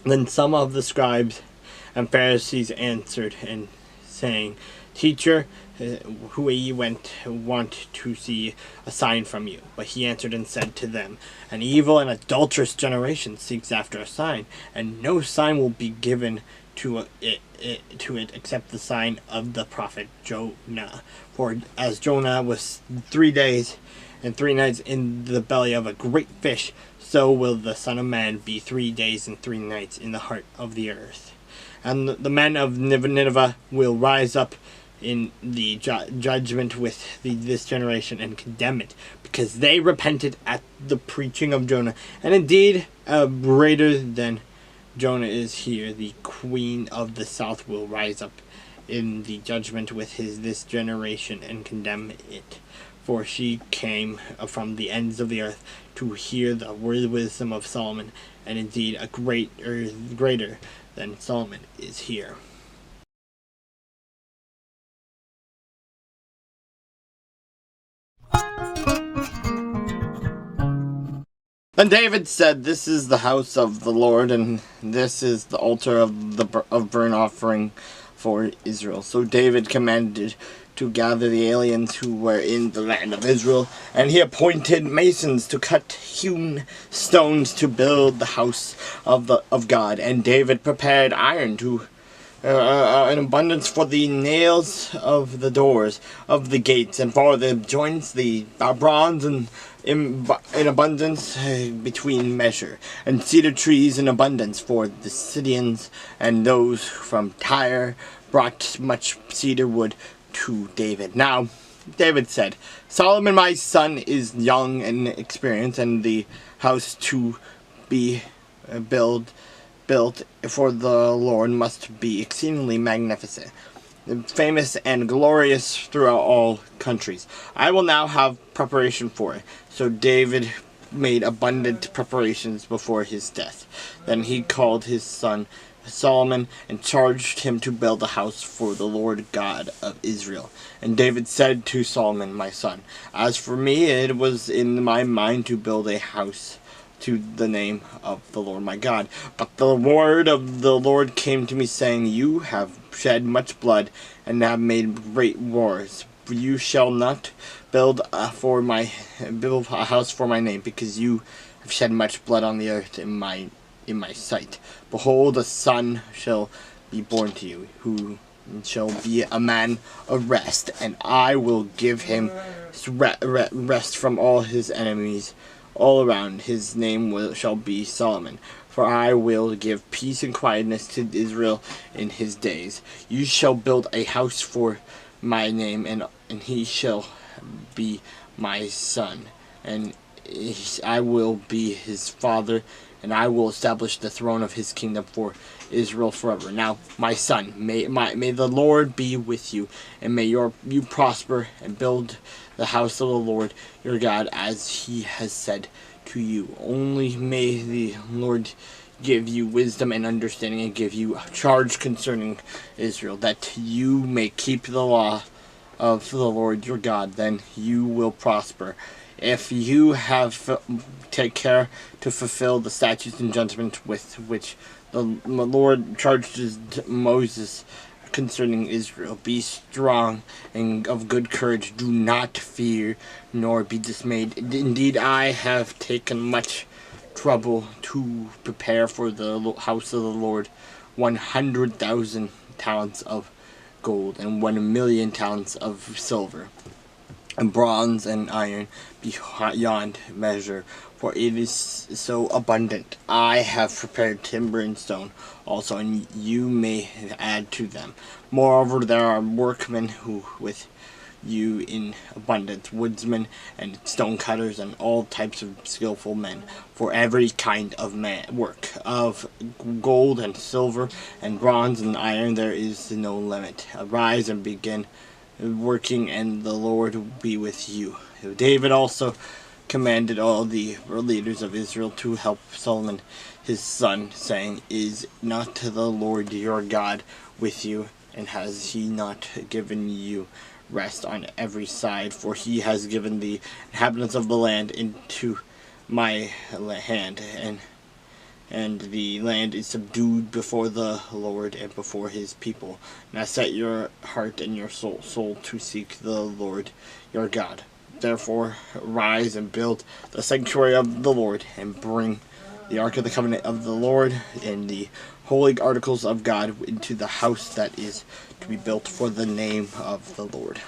Then some of the scribes and Pharisees answered, and saying, Teacher, who ye want to see a sign from you? But he answered and said to them, An evil and adulterous generation seeks after a sign, and no sign will be given to it except the sign of the prophet Jonah. For as Jonah was 3 days and 3 nights in the belly of a great fish, so will the Son of Man be 3 days and 3 nights in the heart of the earth. And the men of Nineveh will rise up in the judgment with this generation and condemn it, because they repented at the preaching of Jonah. And indeed, greater than Jonah is here. The queen of the south will rise up in the judgment with this generation and condemn it. For she came from the ends of the earth to hear the wisdom of Solomon, and indeed a greater than Solomon is here. Then David said, This is the house of the Lord, and this is the altar of burnt offering for Israel. So David commanded to gather the aliens who were in the land of Israel, and he appointed masons to cut hewn stones to build the house of God. And David prepared iron to in abundance for the nails of the doors of the gates, and for the joints the bronze, and in abundance between measure, and cedar trees in abundance for the Sidonians, and those from Tyre brought much cedar wood to David. Now David said, Solomon my son is young and experienced, and the house to be built for the Lord must be exceedingly magnificent, famous and glorious throughout all countries. I will now have preparation for it. So David made abundant preparations before his death. Then he called his son Solomon and charged him to build a house for the Lord God of Israel. And David said to Solomon, my son, As for me, it was in my mind to build a house to the name of the Lord my God. But the word of the Lord came to me, saying, You have shed much blood, and have made great wars. You shall not build a house for my name, because you have shed much blood on the earth in my sight. Behold, a son shall be born to you, who shall be a man of rest, and I will give him rest from all his enemies all around. His name shall be Solomon, for I will give peace and quietness to Israel in his days. You shall build a house for my name, and he shall be my son, and I will be his father, and I will establish the throne of his kingdom for Israel forever. Now, my son, may the Lord be with you, and may you prosper, and build the house of the Lord your God, as he has said to you. Only may the Lord give you wisdom and understanding, and give you charge concerning Israel, that you may keep the law of the Lord your God. Then you will prosper. If you take care to fulfill the statutes and judgments with which the Lord charged Moses concerning Israel, be strong and of good courage. Do not fear, nor be dismayed. Indeed, I have taken much trouble to prepare for the house of the Lord 100,000 talents of gold, and 1,000,000 talents of silver, and bronze and iron beyond measure, for it is so abundant. I have prepared timber and stone also, and you may add to them. Moreover, there are workmen who with you in abundance, woodsmen and stone cutters, and all types of skillful men, for every kind of work. Of gold and silver and bronze and iron there is no limit. Arise and begin working, and the Lord will be with you. David also commanded all the leaders of Israel to help Solomon his son, saying, Is not the Lord your God with you, and has he not given you rest on every side? For he has given the inhabitants of the land into my hand, and and the land is subdued before the Lord and before his people. Now set your heart and your soul to seek the Lord your God. Therefore rise and build the sanctuary of the Lord, and bring the ark of the covenant of the Lord and the holy articles of God into the house that is to be built for the name of the Lord.